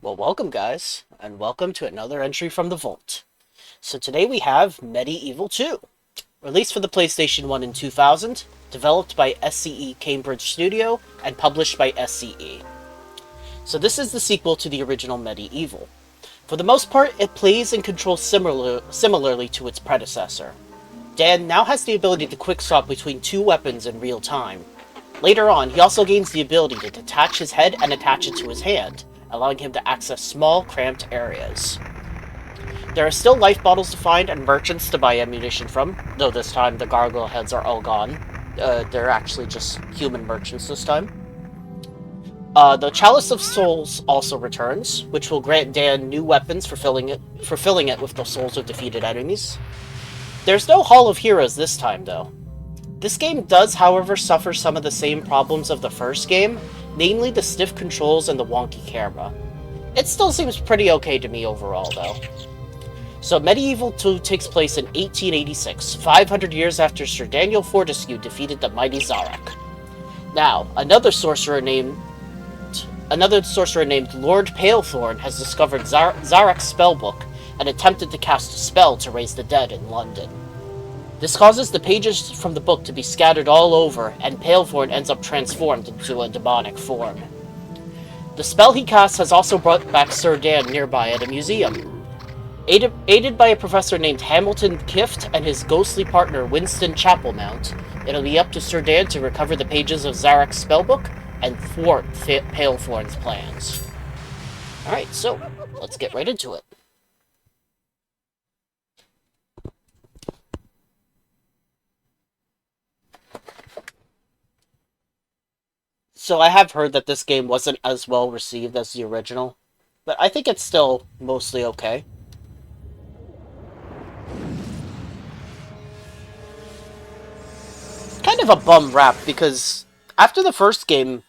Well, welcome guys, and welcome to another entry from the Vault. So today we have Medieval 2, released for the PlayStation 1 in 2000, developed by SCE Cambridge Studio, and published by SCE. So this is the sequel to the original Medieval. For the most part, it plays and controls similarly to its predecessor. Dan now has the ability to quick swap between two weapons in real time. Later on, he also gains the ability to detach his head and attach it to his hand, allowing him to access small, cramped areas. There are still life bottles to find and merchants to buy ammunition from, though this time the gargoyle heads are all gone. They're actually just human merchants this time. The Chalice of Souls also returns, which will grant Dan new weapons for filling it with the souls of defeated enemies. There's no Hall of Heroes this time, though. This game does, however, suffer some of the same problems of the first game, namely the stiff controls and the wonky camera. It still seems pretty okay to me overall, though. So Medieval 2 takes place in 1886, 500 years after Sir Daniel Fortescue defeated the mighty Zarak. Now, another sorcerer named Lord Palethorn has discovered Zarak's spellbook and attempted to cast a spell to raise the dead in London. This causes the pages from the book to be scattered all over, and Palethorn ends up transformed into a demonic form. The spell he casts has also brought back Sir Dan nearby at a museum. Aided by a professor named Hamilton Kift and his ghostly partner Winston Chapelmount, it'll be up to Sir Dan to recover the pages of Zarak's spellbook and thwart Palethorn's plans. Alright, so let's get right into it. So I have heard that this game wasn't as well received as the original, but I think it's still mostly okay. Kind of a bum rap, because after the first game,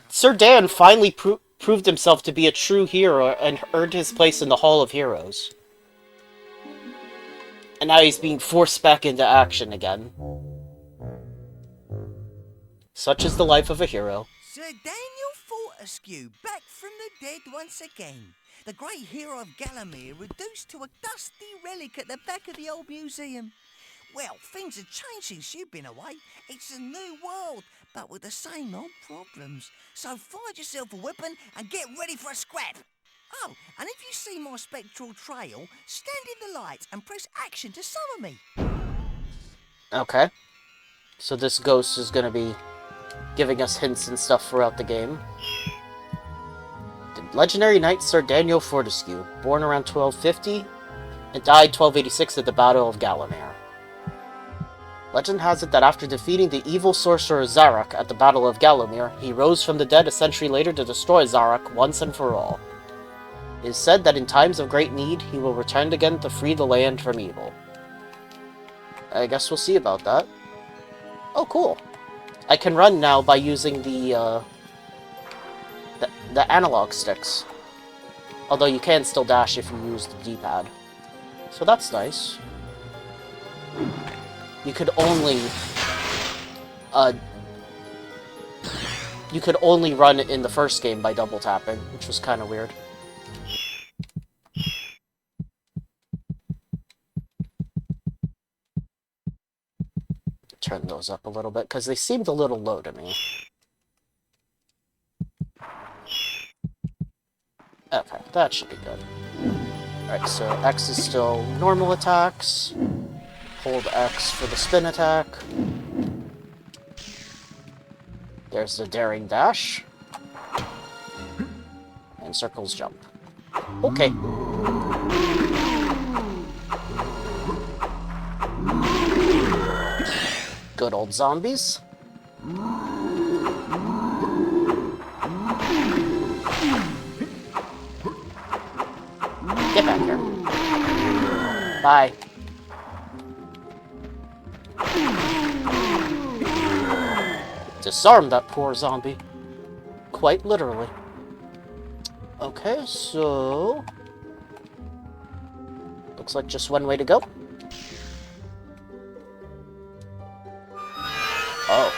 Sir Dan finally proved himself to be a true hero and earned his place in the Hall of Heroes. And now he's being forced back into action again. Such is the life of a hero. Sir Daniel Fortescue, back from the dead once again. The great hero of Gallowmere, reduced to a dusty relic at the back of the old museum. Well, things have changed since you've been away. It's a new world, but with the same old problems. So find yourself a weapon and get ready for a scrap. Oh, and if you see my spectral trail, stand in the light and press action to summon me. Okay. So this ghost is gonna be giving us hints and stuff throughout the game. The legendary knight Sir Daniel Fortescue, born around 1250 and died 1286 at the Battle of Gallowmere. Legend has it that after defeating the evil sorcerer Zarak at the Battle of Gallowmere, he rose from the dead a century later to destroy Zarak once and for all. It is said that in times of great need, he will return again to free the land from evil. I guess we'll see about that. Oh, cool. I can run now by using the analog sticks. Although you can still dash if you use the D-pad. So that's nice. You could only run in the first game by double tapping, which was kind of weird. Turn those up a little bit, because they seemed a little low to me. Okay, that should be good. Alright, so X is still normal attacks. Hold X for the spin attack. There's the daring dash. And circles jump. Okay. Good old zombies. Get back here. Bye. Disarm that poor zombie. Quite literally. Okay, so... looks like just one way to go. Oh.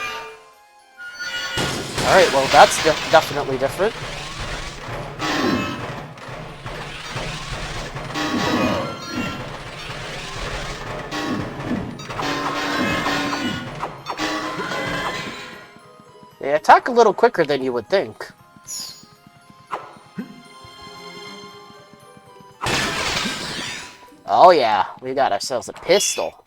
Alright, well that's definitely different. They attack a little quicker than you would think. Oh yeah, we got ourselves a pistol.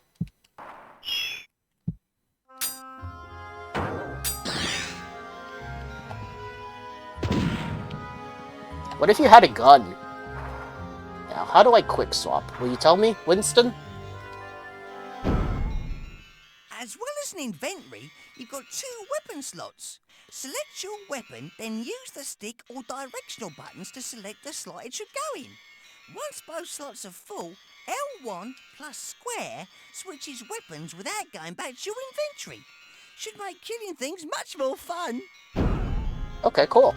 What if you had a gun? Now, how do I quick swap? Will you tell me, Winston? As well as an inventory, you've got 2 weapon slots. Select your weapon, then use the stick or directional buttons to select the slot it should go in. Once both slots are full, L1 plus square switches weapons without going back to your inventory. Should make killing things much more fun. Okay, cool.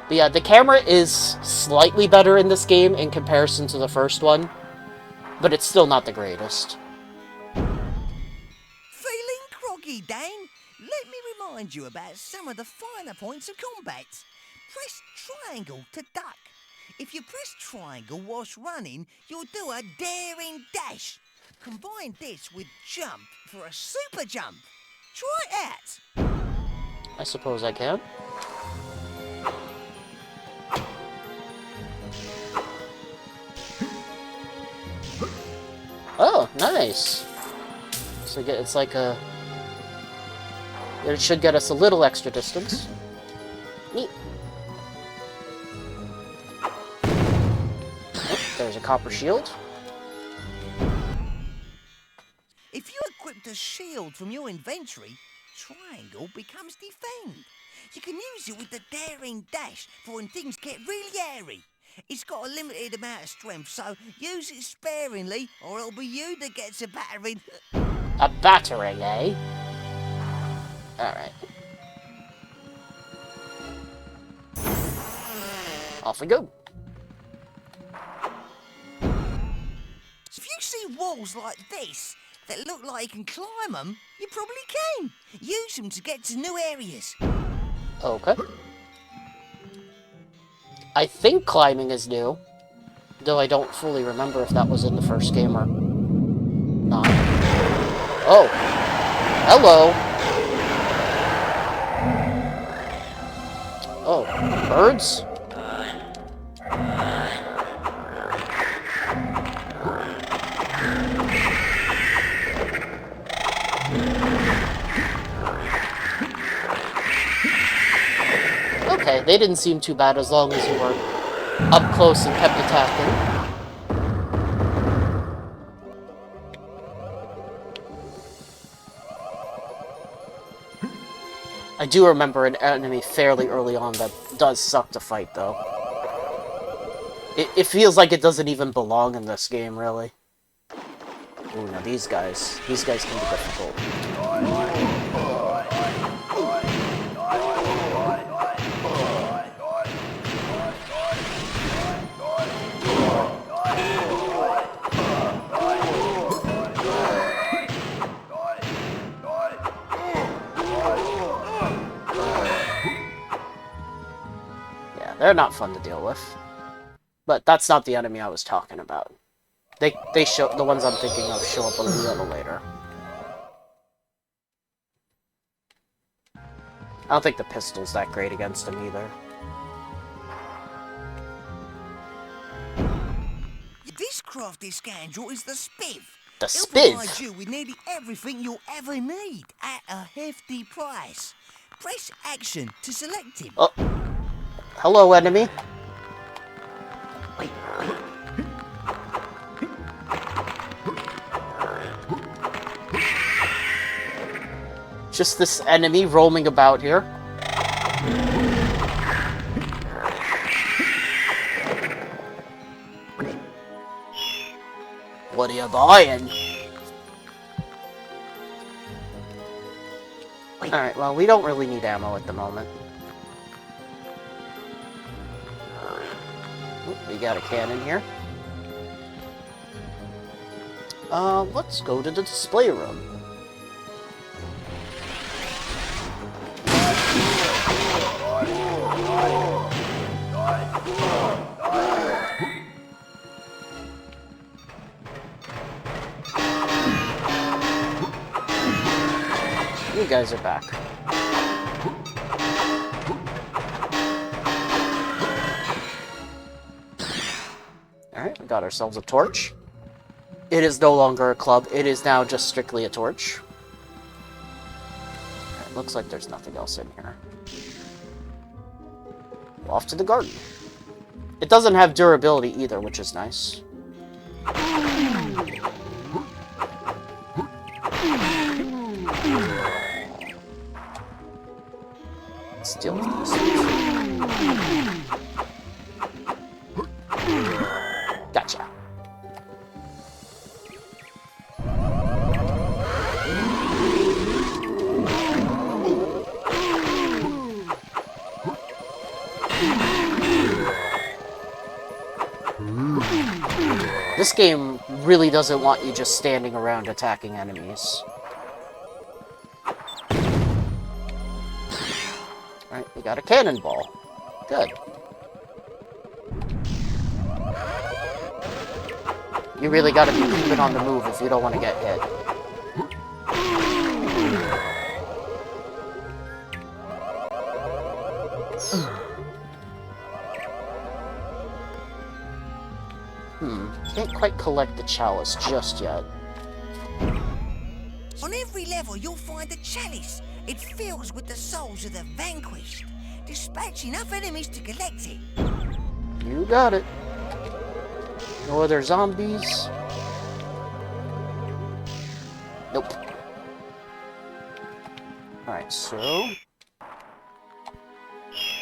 But yeah, the camera is slightly better in this game in comparison to the first one, but it's still not the greatest. Feeling groggy, Dane? Let me remind you about some of the finer points of combat. Press triangle to duck. If you press triangle whilst running, you'll do a daring dash. Combine this with jump for a super jump. Try it out. I suppose I can. Oh, nice. So it's like a... it should get us a little extra distance. Neat. Oh, there's a copper shield. If you equipped a shield from your inventory, triangle becomes defend. You can use it with the daring dash for when things get really hairy. It's got a limited amount of strength, so use it sparingly, or it'll be you that gets a battering. A battering, eh? Alright. Off we go. If you see walls like this that look like you can climb them, you probably can. Use them to get to new areas. Okay. I think climbing is new, though I don't fully remember if that was in the first game or not. Oh. Hello. Oh, birds? Okay, they didn't seem too bad as long as you were up close and kept attacking. I do remember an enemy fairly early on that does suck to fight, though. It feels like it doesn't even belong in this game, really. Ooh, now these guys can be difficult. They're not fun to deal with. But that's not the enemy I was talking about. They show, the ones I'm thinking of show up a little later. I don't think the pistol's that great against him either. This crafty scoundrel is the Spiv. The He'll Spiv? provide you with nearly everything you'll ever need at a hefty price. Press action to select him. Oh. Hello, enemy. Just this enemy roaming about here. What are you buying? Alright, well, we don't really need ammo at the moment. Oop, we got a cannon here. Let's go to the display room. You guys are back. Alright, we got ourselves a torch. It is no longer a club, it is now just strictly a torch. It looks like there's nothing else in here. Off to the garden. It doesn't have durability either, which is nice. Let's deal with these. Gotcha. This game really doesn't want you just standing around attacking enemies. Alright, we got a cannonball. Good. You really gotta be keeping on the move if you don't want to get hit. Can't quite collect the chalice just yet. On every level, you'll find a chalice. It fills with the souls of the vanquished. Dispatch enough enemies to collect it. You got it. No other zombies? Nope. Alright, so...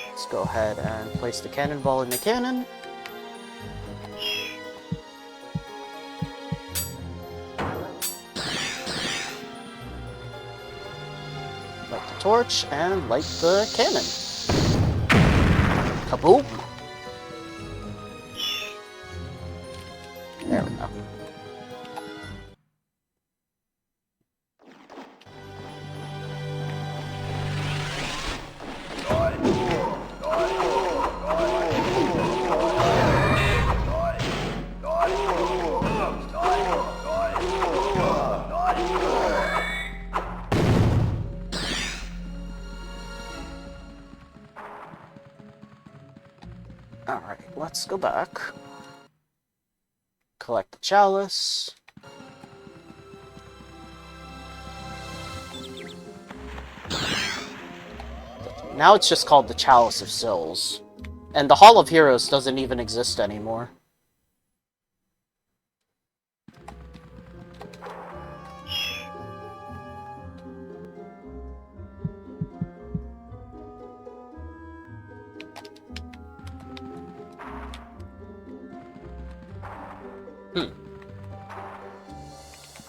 let's go ahead and place the cannonball in the cannon. Light the torch and light the cannon. Kaboom! There we go. Alright, let's go back. Collect the chalice. Now it's just called the Chalice of Souls. And the Hall of Heroes doesn't even exist anymore.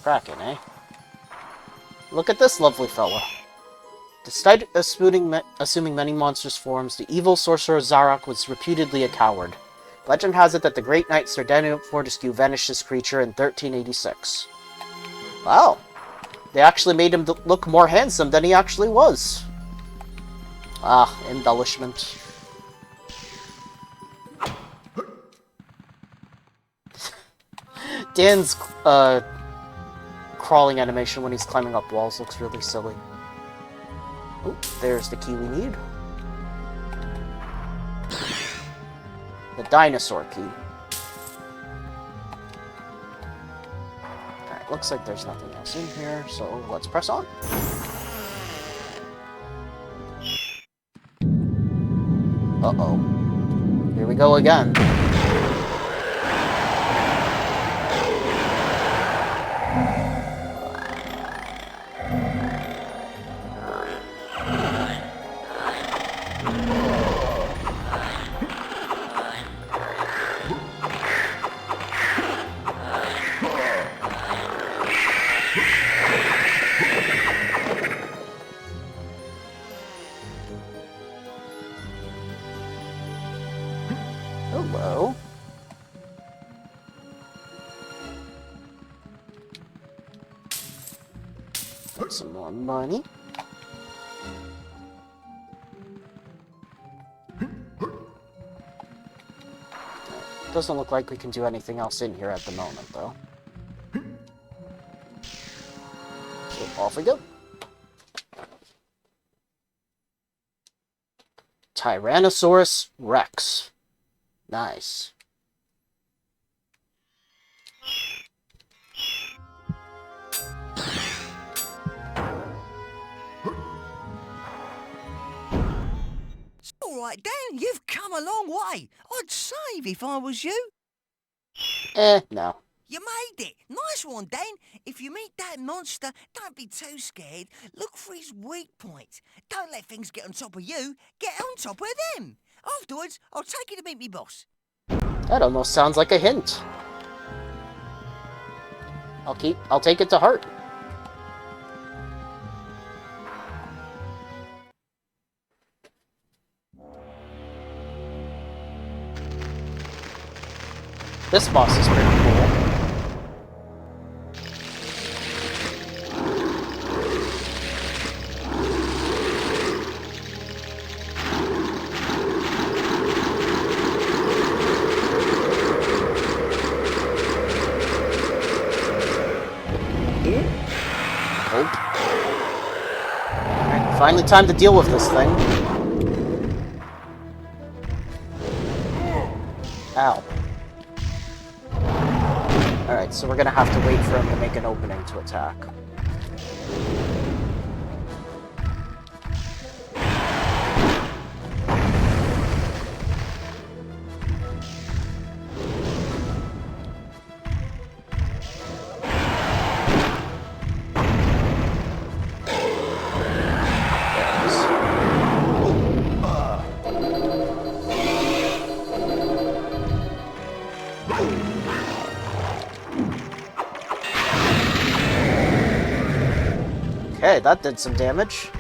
Kraken, eh? Look at this lovely fella. Despite assuming many monstrous forms, the evil sorcerer Zarok was reputedly a coward. Legend has it that the great knight Sardanian Fortescue vanished this creature in 1386. Wow. They actually made him look more handsome than he actually was. Ah, embellishment. Dan's, crawling animation when he's climbing up walls looks really silly. Oh, there's the key we need. The dinosaur key. Alright, looks like there's nothing else in here, so let's press on. Uh-oh. Here we go again. Hello. Got some more money. Doesn't look like we can do anything else in here at the moment, though. So off we go. Tyrannosaurus Rex. Nice. It's all right, Dan. You've come a long way. I'd save if I was you. No. You made it. Nice one, Dan. If you meet that monster, don't be too scared. Look for his weak points. Don't let things get on top of you. Get on top of them. Afterwards, I'll take you to meet me boss. That almost sounds like a hint. I'll take it to heart. This boss is pretty cool. Alright, finally time to deal with this thing. Ow. Alright, so we're gonna have to wait for him to make an opening to attack. Okay, that did some damage.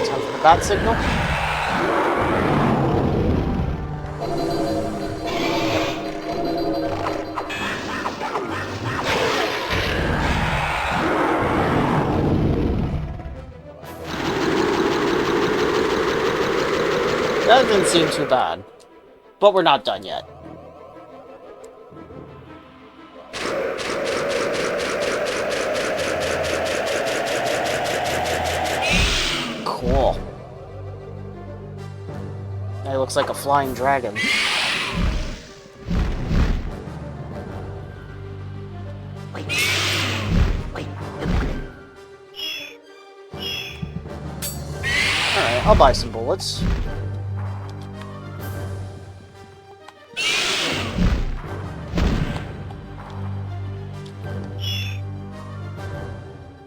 Time for the bat signal. That didn't seem too bad. But we're not done yet. Cool. That looks like a flying dragon. Alright, I'll buy some bullets.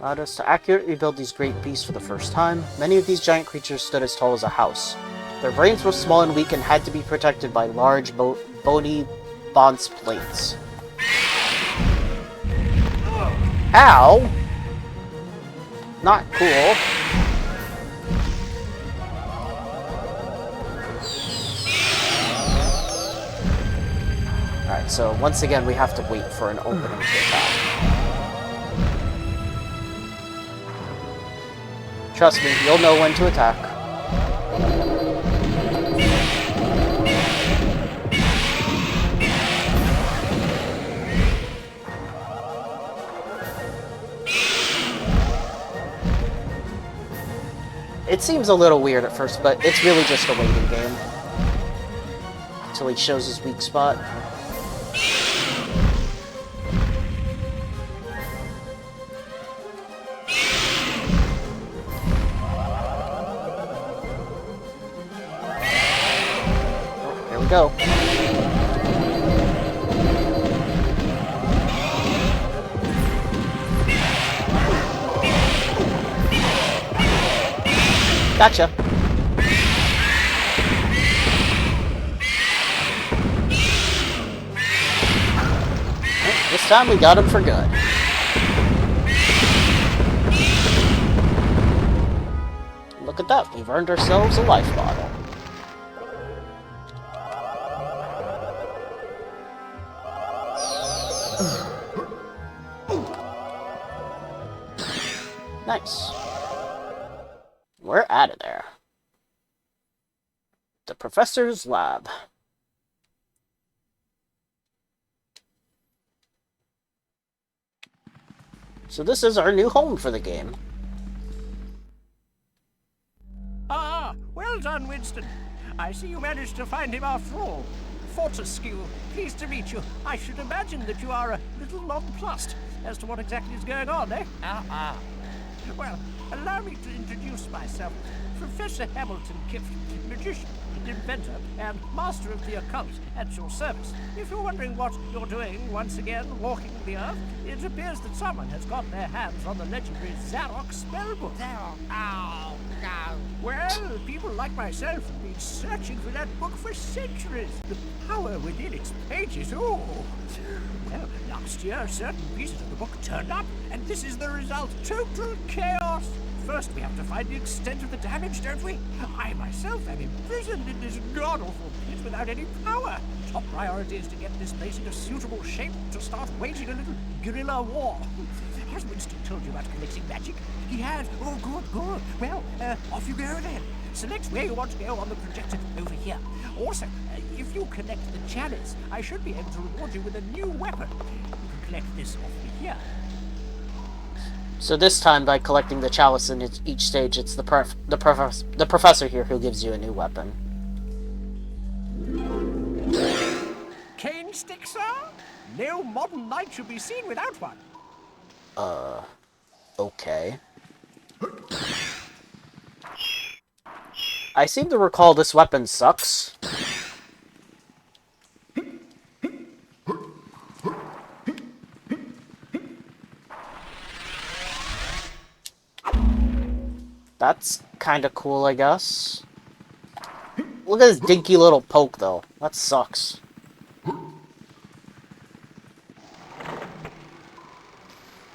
Allowed us to accurately build these great beasts for the first time. Many of these giant creatures stood as tall as a house. Their brains were small and weak and had to be protected by large, bony bonce plates. Ow! Not cool. so once again we have to wait for an opening to attack. Trust me, you'll know when to attack. It seems a little weird at first, but it's really just a waiting game. Until he shows his weak spot. Oh, here we go. Gotcha. This time we got him for good. Look at that, we've earned ourselves a life bottle. Nice. We're out of there. The professor's lab. So this is our new home for the game. Ah, well done, Winston. I see you managed to find him after all. Fortescue, pleased to meet you. I should imagine that you are a little nonplussed as to what exactly is going on, eh? Well, allow me to introduce myself. Professor Hamilton Kift, magician, inventor, and master of the occult at your service. If you're wondering what you're doing once again walking the earth, it appears that someone has got their hands on the legendary Zarok spellbook. Zarok. Oh, no. Well, people like myself have been searching for that book for centuries. The power within its pages, oh. Well, last year, certain pieces of the book turned up, and this is the result. Total chaos. First, we have to find the extent of the damage, don't we? I myself am imprisoned in this god-awful pit without any power. Top priority is to get this place into suitable shape to start waging a little guerrilla war. Has Winston told you about collecting magic? He had. Oh, good. Well, off you go then. Select where you want to go on the projector over here. Also, if you connect the chalice, I should be able to reward you with a new weapon. You can collect this off me here. So this time, by collecting the chalice in each stage, it's the professor here who gives you a new weapon. Cane stick, sir? No modern knight should be seen without one. Okay. I seem to recall this weapon sucks. That's kind of cool, I guess. Look at this dinky little poke, though. That sucks.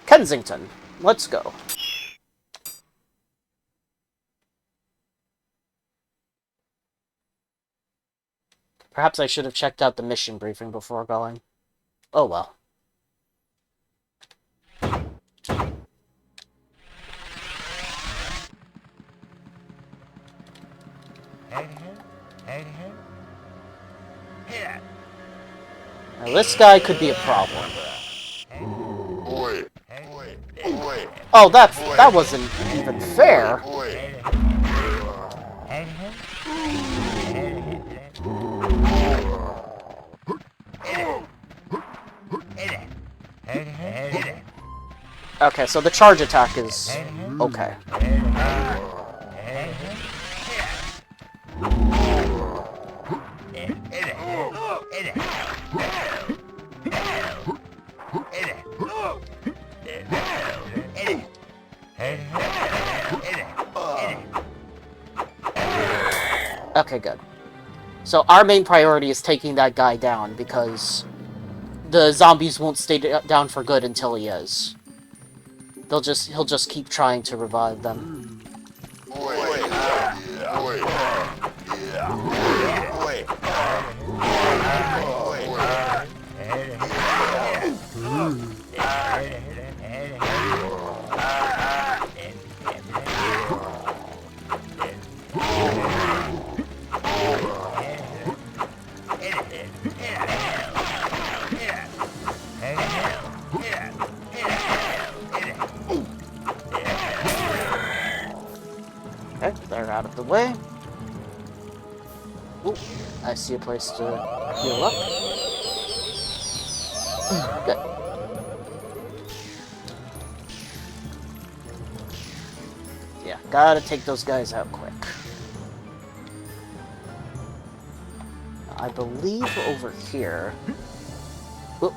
Kensington. Let's go. Perhaps I should have checked out the mission briefing before going. Oh well. Now this guy could be a problem. Oh, that wasn't even fair. Okay, so the charge attack is okay. Okay, good. So our main priority is taking that guy down, because the zombies won't stay down for good until he is. He'll just keep trying to revive them. the way. Ooh, I see a place to heal up. Good. Yeah, gotta take those guys out quick. I believe over here... Oop.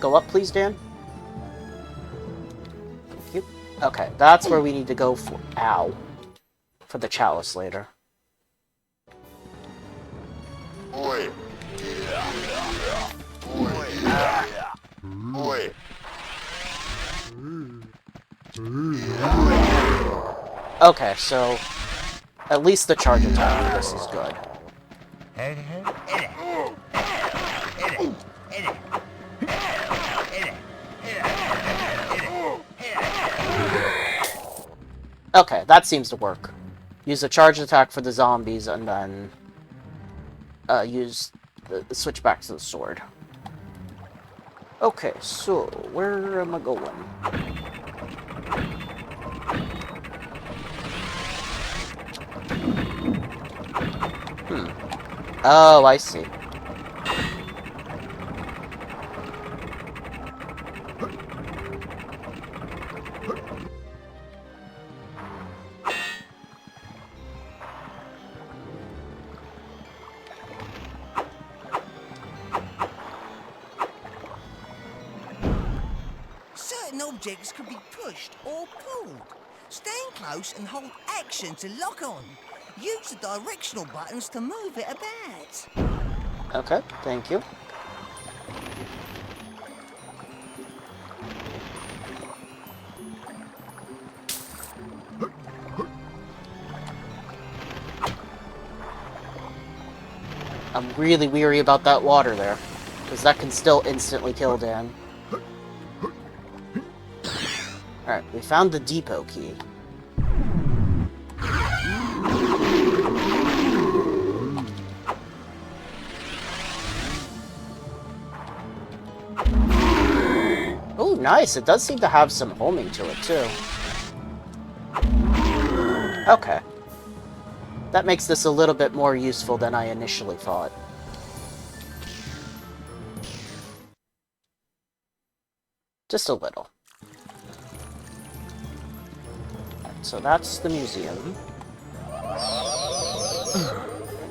Go up, please, Dan. Thank you. Okay, that's where we need to go for... Ow. For the chalice later. Okay, so... At least the charge attack for this is good. Okay, that seems to work. Use a charge attack for the zombies, and then use the switch back to the sword. Okay, so where am I going? Oh, I see. Certain objects can be pushed or pulled. Stand close and hold action to lock on. Use the directional buttons to move it about. Okay, thank you. I'm really weary about that water there, because that can still instantly kill Dan. Alright, we found the depot key. Oh, nice. It does seem to have some homing to it, too. Okay. That makes this a little bit more useful than I initially thought. Just a little. So that's the museum.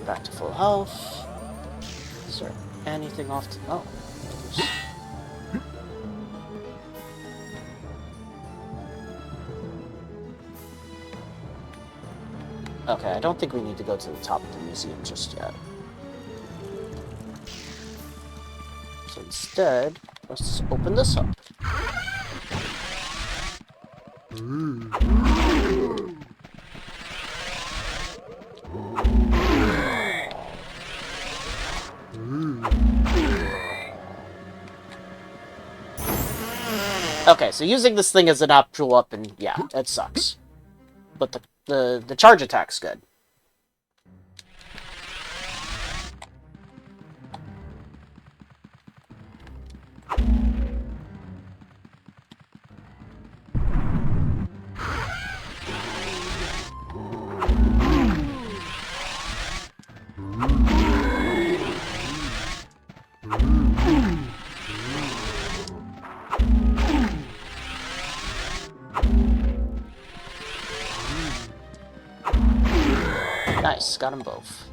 Back to full health. Is there anything off to... Oh. Okay, I don't think we need to go to the top of the museum just yet. So instead, let's open this up. Okay, so using this thing as an actual weapon, yeah, it sucks. But the charge attack's good. Nice, got them both.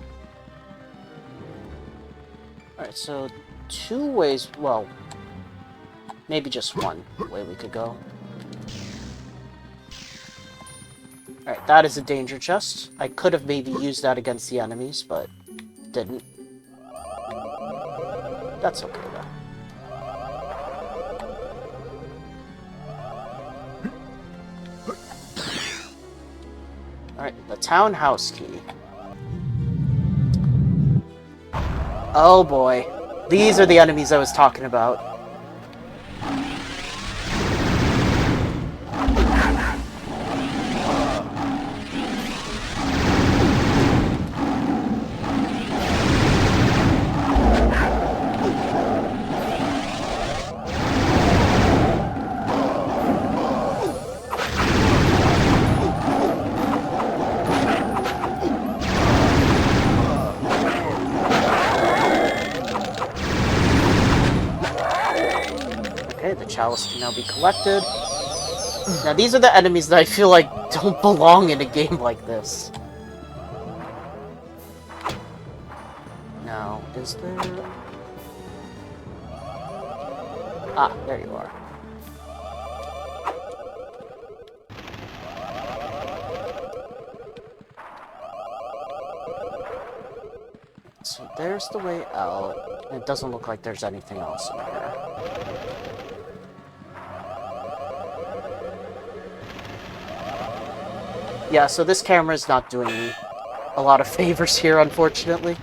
Alright, so two ways, well, maybe just one way we could go. Alright, that is a danger chest. I could have maybe used that against the enemies, but didn't. That's okay, though. Alright, the townhouse key. Oh boy. These are the enemies I was talking about. chalice can now be collected. Now, these are the enemies that I feel like don't belong in a game like this. Now, is there... Ah, there you are. So there's the way out. It doesn't look like there's anything else in here. Yeah, so this camera is not doing me a lot of favors here, unfortunately.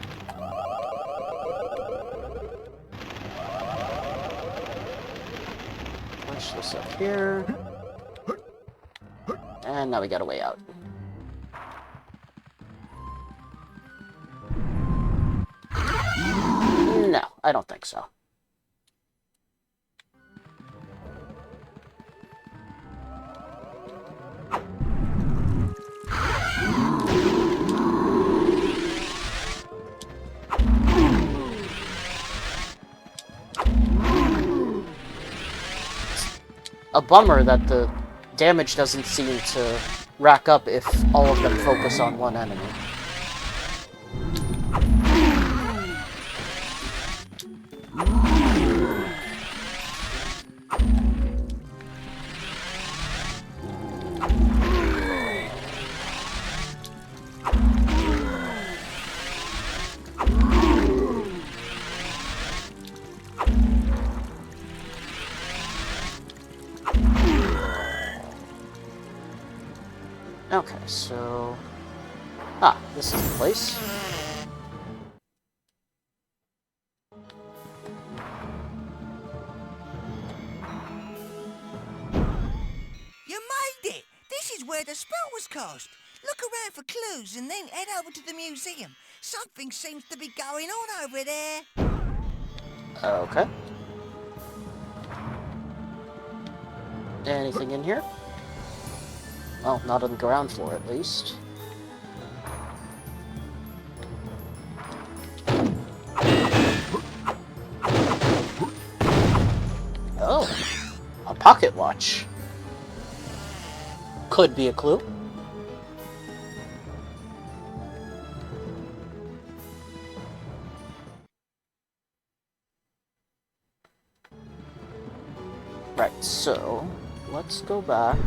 Push this up here. And now we got a way out. No, I don't think so. A bummer that the damage doesn't seem to rack up if all of them focus on one enemy. Okay, so... Ah, this is the place. You made it! This is where the spell was cast. Look around for clues and then head over to the museum. Something seems to be going on over there. Okay. Anything in here? Well, not on the ground floor, at least. Oh, a pocket watch. Could be a clue. Right, so let's go back.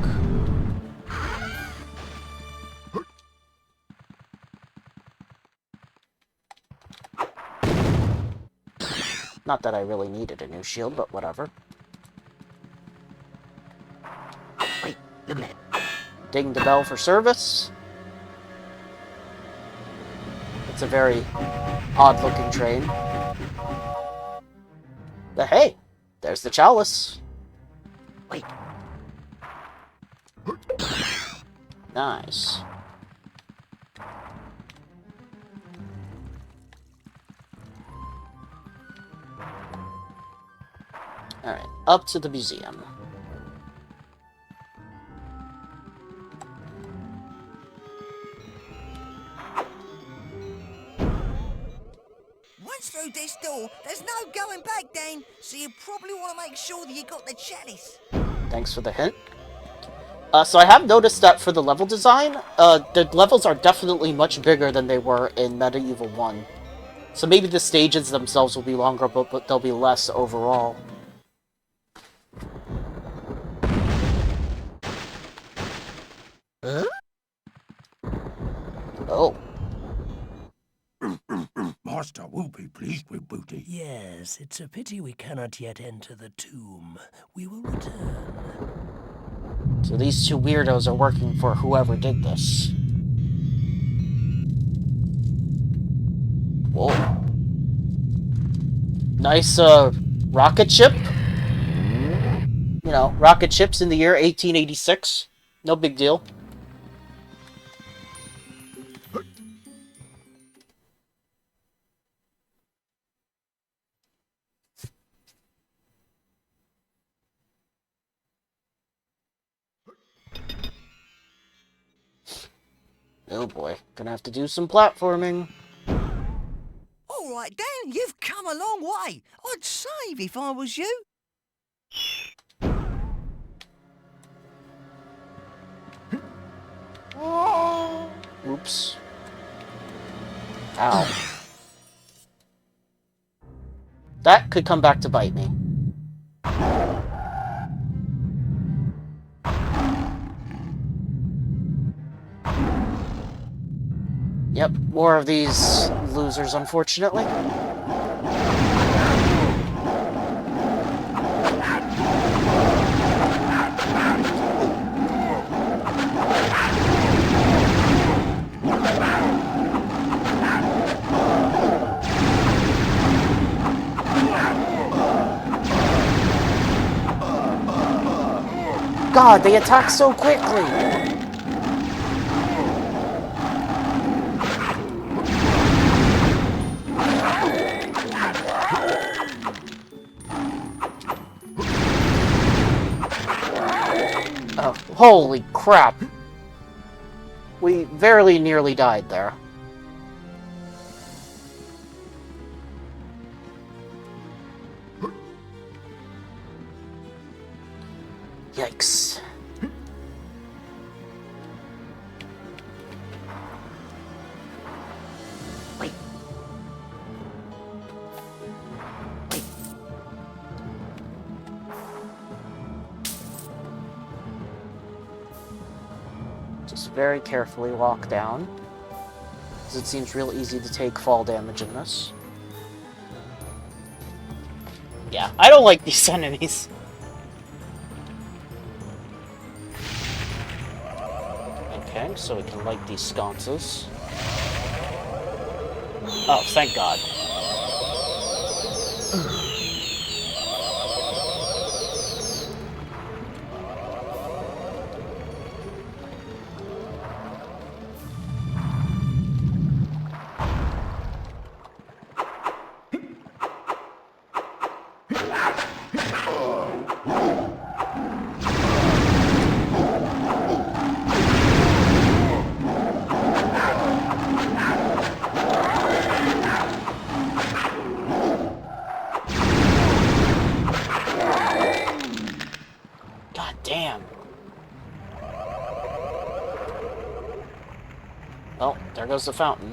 Not that I really needed a new shield, but whatever. Wait a minute. Ding the bell for service. It's a very odd-looking train. But hey, there's the chalice. Wait. Nice. Alright, up to the museum. Once through this door, there's no going back, Dan. So you probably want to make sure that you got the chalice. Thanks for the hint. So I have noticed that for the level design, the levels are definitely much bigger than they were in Medieval 1. So maybe the stages themselves will be longer, but they'll be less overall. Huh? Oh. Master will be pleased with booty. Yes, it's a pity we cannot yet enter the tomb. We will return. So these two weirdos are working for whoever did this. Whoa. Nice, rocket ship. You know, rocket ships in the year 1886. No big deal. Oh boy, gonna have to do some platforming. All right, Dan, you've come a long way. I'd save if I was you. Oops. Ow. That could come back to bite me. Yep, more of these losers, unfortunately. God, they attack so quickly! Oh, holy crap! We very nearly died there. Yikes. Just very carefully walk down, because it seems real easy to take fall damage in this. Yeah, I don't like these enemies. Okay, so we can light these sconces. Oh, thank God. God damn. Well, there goes the fountain.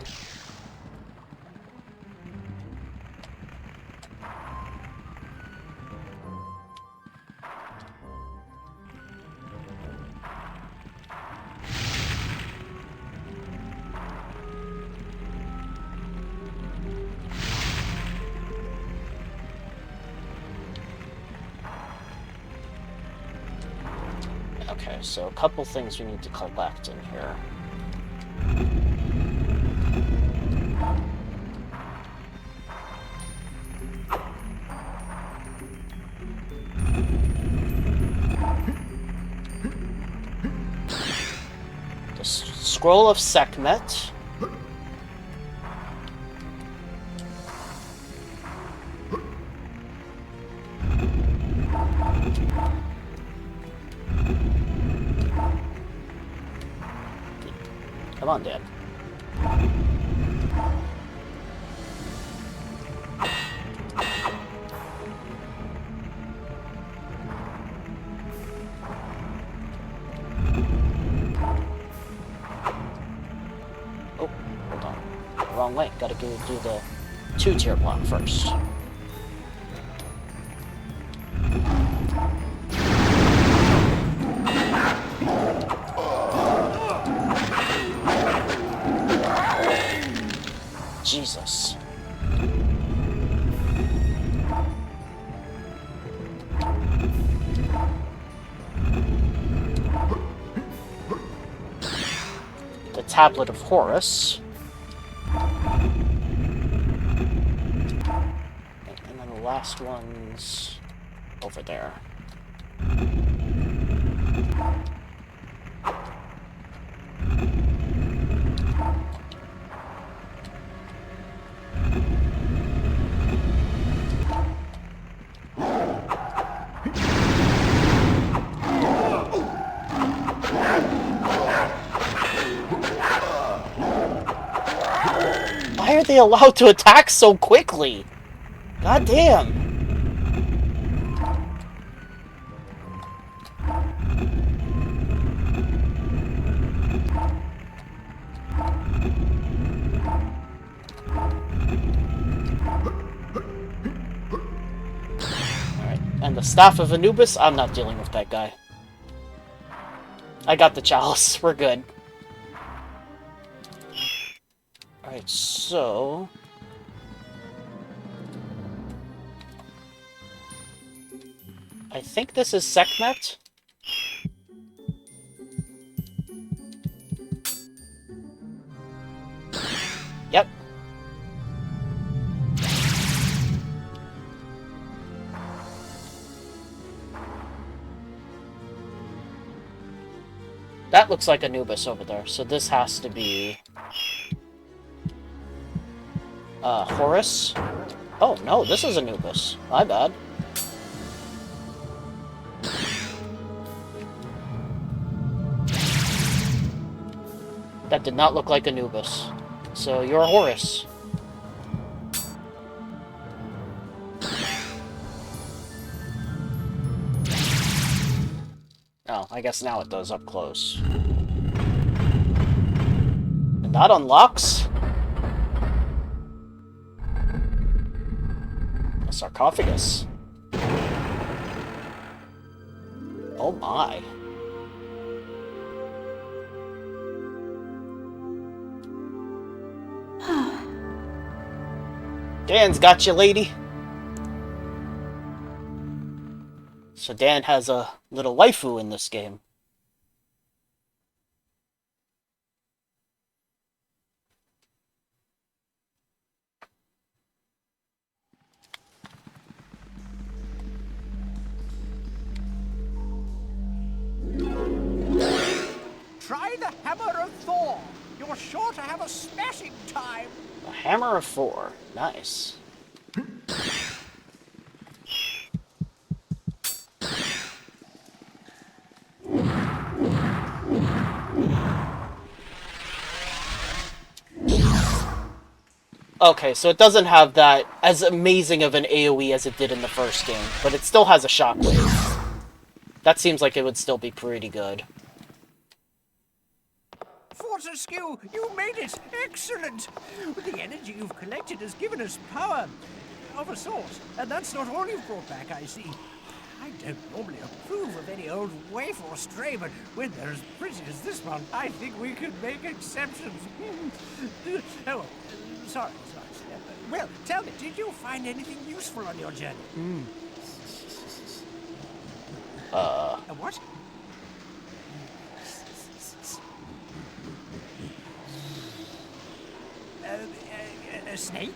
Okay, so a couple things we need to collect in here. The Scroll of Sekhmet. Come on, Dad. Oh, hold on. Wrong way. Gotta go do the 2-tier block first. Jesus. The Tablet of Horus. And then the last one's over there. Why are they allowed to attack so quickly? God damn. And the Staff of Anubis, I'm not dealing with that guy. I got the Chalice, we're good. Alright, so... I think this is Sekhmet. Yep. That looks like Anubis over there, so this has to be... Horus? Oh, no, this is Anubis. My bad. That did not look like Anubis. So, you're Horus. Oh, I guess now it does up close. And that unlocks... a sarcophagus. Oh my. Dan's got you, lady. So Dan has a little waifu in this game. Try the Hammer of Thor. You're sure to have a smashing time. A Hammer of 4. Nice. Okay, so it doesn't have that as amazing of an AoE as it did in the first game, but it still has a shockwave. That seems like it would still be pretty good. Fortescue, you made it! Excellent! The energy you've collected has given us power of a sort, and that's not all you've brought back, I see. I don't normally approve of any old waif or stray, but when they're as pretty as this one, I think we can make exceptions. Oh, sorry. Well, tell me, did you find anything useful on your journey? A what? A snake?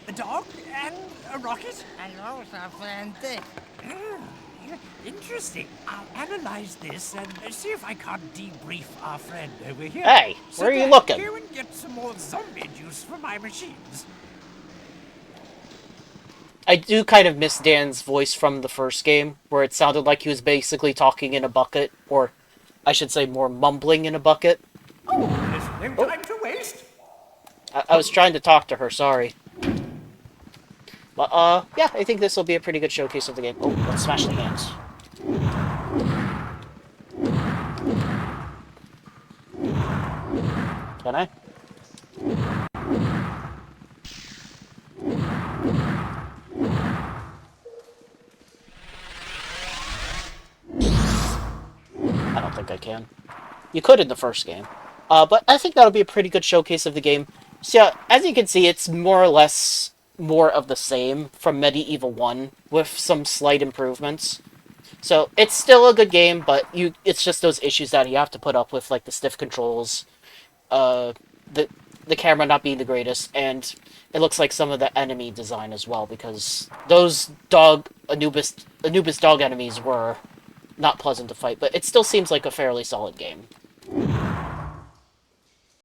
A dog? And a rocket? And also, friend, Interesting. I'll analyze this and see if I can't debrief our friend over here. Hey, So where are you Dan, looking? Go and get some more zombie juice for my machines. I do kind of miss Dan's voice from the first game, where it sounded like he was basically talking in a bucket, or I should say more mumbling in a bucket. Oh, there's no time to waste. I was trying to talk to her, sorry. But, yeah, I think this will be a pretty good showcase of the game. Oh, let's smash the hands. Can I? I don't think I can. You could in the first game. But I think that'll be a pretty good showcase of the game. So, yeah, as you can see, it's more or less more of the same from Medieval 1, with some slight improvements. So, it's still a good game, but it's just those issues that you have to put up with, like the stiff controls, the camera not being the greatest, and it looks like some of the enemy design as well, because those Anubis dog enemies were not pleasant to fight, but it still seems like a fairly solid game.